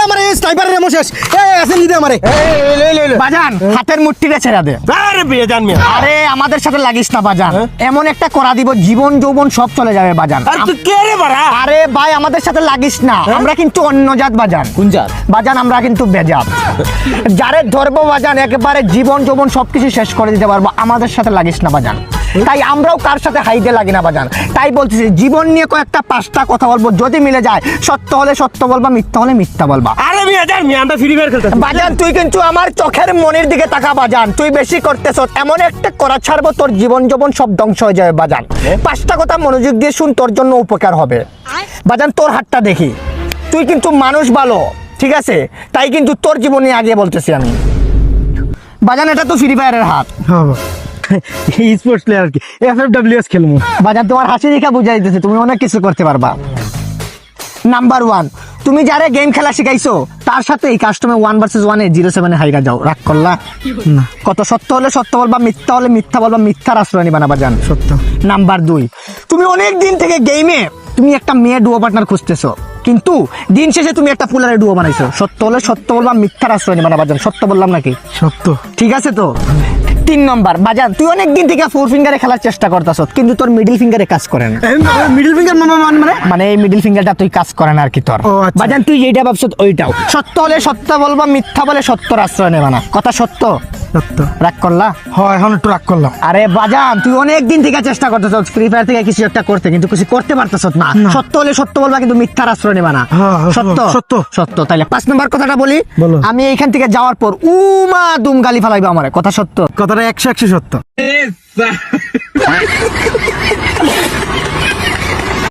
আমার স্নাইপারের এমন শেষ আছে নিদে আমারে বাজান হাতের মুঠিটা ছেড়ে দে। আরে বিয়ে জান মিয়া আরে আমাদের সাথে লাগিস না বাজান, এমন একটা করা দিব জীবন যৌবন সব চলে যাবে বাজান। আর তুই কে রে বাড়া আরে ভাই আমাদের সাথে লাগিস না, আমরা কিন্তু অন্য জাত বাজান। কোন জাত? বাজান আমরা কিন্তু বেজাত, যারে ধরবো বাজান একেবারে জীবন যৌবন সবকিছু শেষ করে দিতে পারবো। আমাদের সাথে লাগিস না বাজান, তাই আমরাও কার সাথে হাইতে লাগি না বাজান। তাই বলতেছি জীবন নিয়ে কয়েকটা 5টা কথা বলবো, যদি মিলে যায় সত্য হলে সত্য বলবা, মিথ্যা হলে মিথ্যা বলবা। আরে বিয়ে জান মিয়া আমরা ফ্রি ফায়ার খেলতেছি বাজান তুই কিন্তু আমার চোখের মনির দিকে তাকা বাজান, তুই বেশি করতেছ, এমন একটা করা ছাড়বো তোর জীবন যৌবন সব ধ্বংস হয়ে যাবে বাজান। 5টা কথা মনোযোগ দিয়ে শুন, তোর জন্য উপকার হবে বাজান। তোর হাতটা দেখি, তুই কিন্তু মানুষ ভালো, ঠিক আছে? তাই কিন্তু তোর জীবনে আগে বলতেছি আমি বাজান, এটা তো ফ্রি ফায়ারের হাত স্পোর্টস প্লেয়ার কি এফএফডব্লিউএস খেলমু বাজান। তোমার হাসি দেখা বুঝাই দিতেছে তুমি অনেক কিছু করতে পারবা। নাম্বার 1, তুমি যারা গেম খেলা শিখাইছো তার সাথে এই কাস্টমে 1 vs 1 07 হাইরা যাও, রাগ করলা না? কত সত্য হলে সত্য বলবা, মিথ্যা হলে মিথ্যা বলবা, মিথ্যার আশ্রয় নিবা না বাজান। সত্য। নাম্বার 2, তুমি অনেক দিন থেকে গেমে তুমি একটা মেয়ে ডুয়ো পার্টনার খুঁজতেছো, কিন্তু দিন শেষে তুমি একটা পুলারে ডুয়ো বানাইছো। সত্য হলে সত্য বলবা, মিথ্যার আশ্রয় নিবা না বাজান। সত্য বললাম নাকি? সত্য। ঠিক আছে তো? 3 নম্বর বাজান, তুই অনেক দিন থেকে 4 ফিঙ্গারে খেলার চেষ্টা করতেছ, কিন্তু তোর মিডল ফিঙ্গারে কাজ করে না। মিডল ফিঙ্গার মানে এই মিডল ফিঙ্গারটা তুই কাজ করে না আর কি তোর। ও, আচ্ছা। বাজান তুই যেটা ভাবছ ওইটাও সত্য হলে সত্য বলবা, মিথ্যা বলে সত্যর আশ্রয় নেবা না। কথা সত্য? সত্য। রাগ করলা? হয় এখন একটু রাগ করলাম। আরে বাজান তুই অনেক দিন থেকে চেষ্টা করতেছ ফ্রি ফায়ার থেকে কিছু একটা করতে, কিন্তু কিছু করতে পারতেছ না। সত্য হলে সত্য বলবা, কিন্তু মিথ্যার আশ্রয় নেবা না। হ্যাঁ, সত্য সত্য। সত্য। তাইলে 5 নম্বর কথাটা বলি, বলো। আমি এইখান থেকে যাওয়ার পর উমা দুম গালি ফালাইবা আমারে। কথা সত্য? কথাটা 100 সত্য।